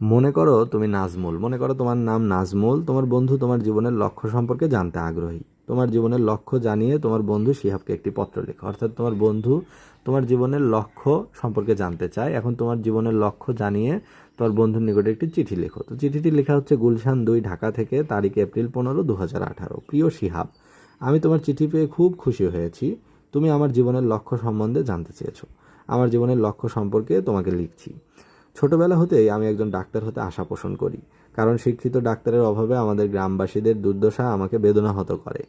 মনে করো তুমি নাজমুল, মনে করো তোমার নাম নাজমুল, তোমার বন্ধু তোমার জীবনের লক্ষ্য সম্পর্কে জানতে আগ্রহী। তোমার জীবনের লক্ষ্য জানিয়ে তোমার বন্ধু শিহাবকে একটি পত্র লেখো। অর্থাৎ তোমার বন্ধু তোমার জীবনের লক্ষ্য সম্পর্কে জানতে চায়। এখন তোমার জীবনের লক্ষ্য জানিয়ে তোমার বন্ধুর নিকটে একটি চিঠি লেখো। তো চিঠিটি লেখা হচ্ছে গুলশান 2, ঢাকা থেকে, তারিখ এপ্রিল 15, 2018। প্রিয় শিহাব, আমি তোমার চিঠি পেয়ে খুব খুশি হয়েছি। তুমি আমার জীবনের লক্ষ্য সম্বন্ধে জানতে চেয়েছো। আমার জীবনের লক্ষ্য সম্পর্কে তোমাকে লিখছি। ছোটবেলা হতেই আমি একজন ডাক্তার হতে আশা পোষণ করি, কারণ শিক্ষিত ডাক্তারের অভাবে আমাদের গ্রামবাসীদের দুর্দশা আমাকে বেদনাহত করে।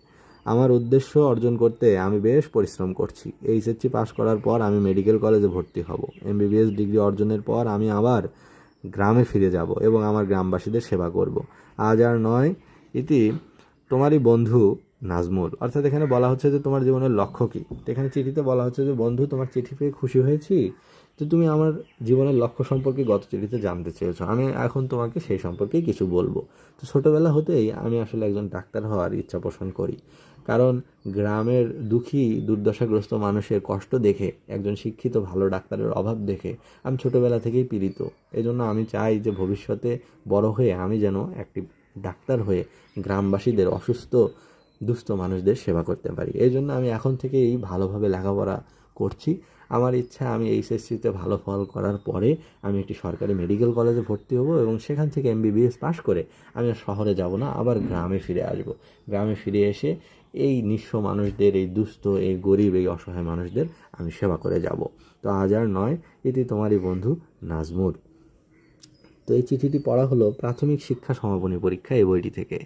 আমার উদ্দেশ্য অর্জন করতে আমি বেশ পরিশ্রম করছি। এইচএসসি পাশ করার পর আমি মেডিকেল কলেজে ভর্তি হব। এমবিবিএস ডিগ্রি অর্জনের পর আমি আবার গ্রামে ফিরে যাব এবং আমার গ্রামবাসীদের সেবা করব। আজ আর নয়, ইতি তোমারই বন্ধু নাজমুল। অর্থাৎ এখানে বলা হচ্ছে যে তোমার জীবনের লক্ষ্য কী। এখানে চিঠিতে বলা হচ্ছে যে বন্ধু, তোমার চিঠি পেয়ে খুশি হয়েছি, তো তুমি আমার জীবনের লক্ষ্য সম্পর্কে গত চিঠিতে জানতে চেয়েছো, আমি এখন তোমাকে সেই সম্পর্কেই কিছু বলবো। তো ছোটোবেলা হতেই আমি আসলে একজন ডাক্তার হওয়ার ইচ্ছা পোষণ করি, কারণ গ্রামের দুঃখী দুর্দশাগ্রস্ত মানুষের কষ্ট দেখে, একজন শিক্ষিত ভালো ডাক্তারের অভাব দেখে আমি ছোটোবেলা থেকেই পীড়িত। এই জন্য আমি চাই যে ভবিষ্যতে বড় হয়ে আমি যেন একটি ডাক্তার হয়ে গ্রামবাসীদের, অসুস্থ দুস্থ মানুষদের সেবা করতে পারি। এই জন্য আমি এখন থেকেই ভালোভাবে লেখাপড়া করছি। আমার ইচ্ছা আমি এইচএসসিতে ভালো ফল করার পরে আমি একটি সরকারি মেডিকেল কলেজে ভর্তি হব এবং সেখান থেকে এমবিবিএস পাশ করে আমি আর শহরে যাব না, আবার গ্রামে ফিরে আসব। গ্রামে ফিরে এসে এই নিঃস্ব মানুষদের, এই দুস্থ, এই গরিব, এই অসহায় মানুষদের আমি সেবা করে যাব। তো আজ আর নয়, এটি তোমারই বন্ধু নাজমুল। তো এই চিঠিটি পড়া হলো প্রাথমিক শিক্ষা সমাপনী পরীক্ষা এই বইটি থেকে।